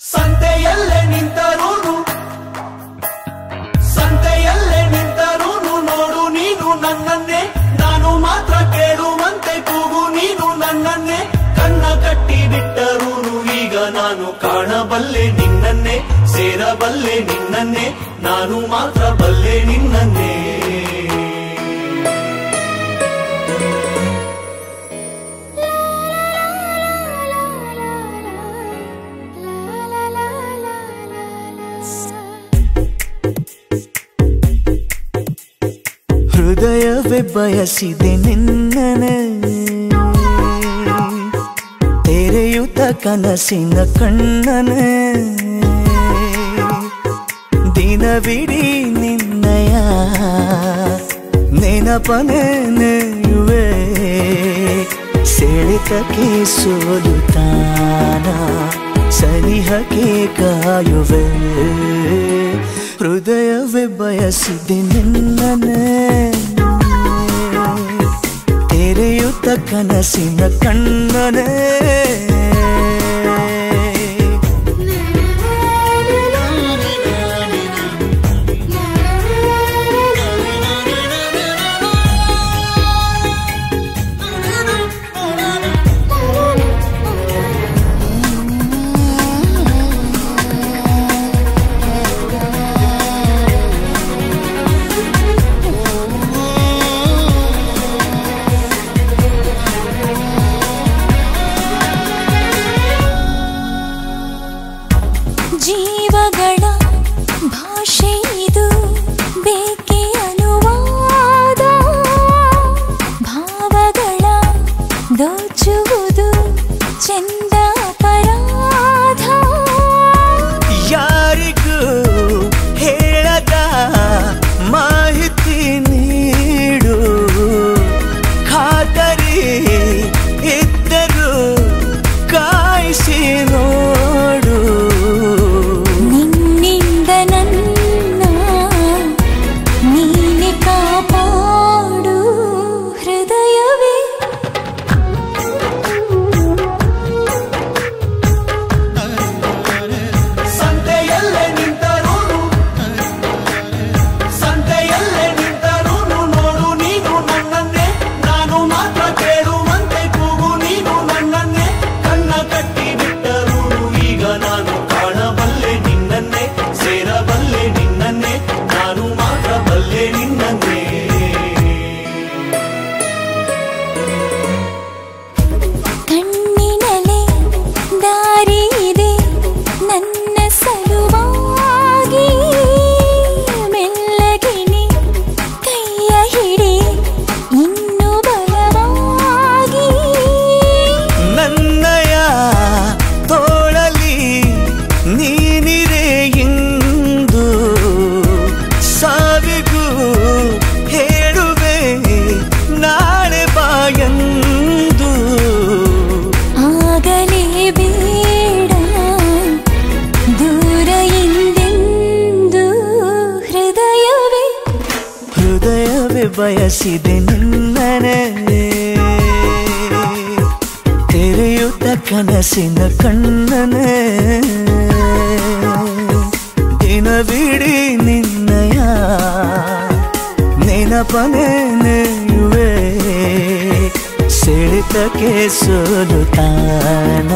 ಸಂತೆಯಲ್ಲೇ ನಿಂತರೂನು ನೋಡು ನೀನು ನನ್ನನ್ನೇ, ನಾನು ಮಾತ್ರ ಕೇಳುವಂತೆ ಕೂಗು ನೀನು ನನ್ನನ್ನೇ. ಕಣ್ಣ ಕಟ್ಟಿ ಬಿಟ್ಟರೂನು ಈಗ ನಾನು ಕಾಣಬಲ್ಲೆ ನಿನ್ನನ್ನೇ, ಸೇರಬಲ್ಲೆ ನಿನ್ನನ್ನೇ, ನಾನು ಮಾತ್ರ ಬಲ್ಲೆ ನಿನ್ನನ್ನೇ. ಹೃದಯವೇ ಬಯಸಿದೆ ನಿನ್ನನೆ, ತೆರೆಯುತ್ತ ಕನಸಿನ ಕಣ್ಣನೆ. ದಿನವಿಡೀ ನಿನ್ನಯ ನೆನಪನೆ ನೆಯುವೆ, ಸೆಳೆತಕ್ಕೆ ಸೋಲುತ್ತಾನ ಸನಿಹಕ್ಕೆ ಕಾಯುವೆ. ಹೃದಯವೇ ಬಯಸಿದೆ ನಿನ್ನನೆ, ತೆರೆಯುತ್ತ ಕನಸಿನ ಕಣ್ಣನೆ. ಜೀವಗಳ ಭಾಷೆ ಇದು, ಬೇಕೆ ಅನುವಾದ. ಭಾವಗಳ ದೋಚುವುದು ಚೆಂದ ಅಪರಾಧ. ಯಾರಿಗೂ ಹೇಳದ ಮಾಹಿತಿ ನೀಡು, ಖಾತರಿ ಇದ್ದರೂ ಕಾಯಿಸಿ ನೋಡು. ನಿನ್ನಿಂದ ನನ್ನ ನೀನೆ ಕಾಪಾಡು. ಹೃದಯವೇ ಸಂತೆಯಲ್ಲೇ ನಿಂತರೂನು ನೋಡು ನೀನು ನನ್ನನ್ನೇ, ನಾನು ಮಾತ್ರ ಕೇಳುವಂತೆ ಕೂಗು ನೀನು ನನ್ನನ್ನೇ. ಕಣ್ಣ ಕಟ್ಟಿ ಬಿಟ್ಟರೂನು ಈಗ ನಾನು ಕಾಣಬಲ್ಲೆ ನಿನ್ನನ್ನೇ, ಸೇರಬಲ್ಲೆ ನಿನ್ನನ್ನೇ, ನಾನು ಮಾತ್ರ ಬಲ್ಲೆ ನಿನ್ನನ್ನೇ. ಕಣ್ಣಿನಲೆ ದಾರಿ ಇದೆ ನನ್ನ ಸಲುವಾಗಿ. ಮೆಲ್ಲಗಿನಿ ಕೈಯ ಹಿಡಿ ಇನ್ನು ಬಲವಾಗಿ. ನನ್ನಯ ತೋಳಲಿ ನೀನಿರೆ ಇಂದು, ಸಾವಿಗೂ ಹೇಳುವೆ ನಾಳೆ ಬಾಯಂದು. ಆಗಲೇ ಬೇಡ ದೂರ ಎಂದೆಂದು. ಹೃದಯವೇ ಬಯಸಿದೆ ನಿನ್ನನೆ, ತೆರೆಯುತ್ತ ಕನಸಿನ ಕಣ್ಣನೆ. ದಿನವಿಡೀ ನಿನ್ನಯ ನೆನಪನೆ ನೆಯುವೆ, ಸೆಳೆತಕ್ಕೆ ಸೋಲುತ್ತಾನ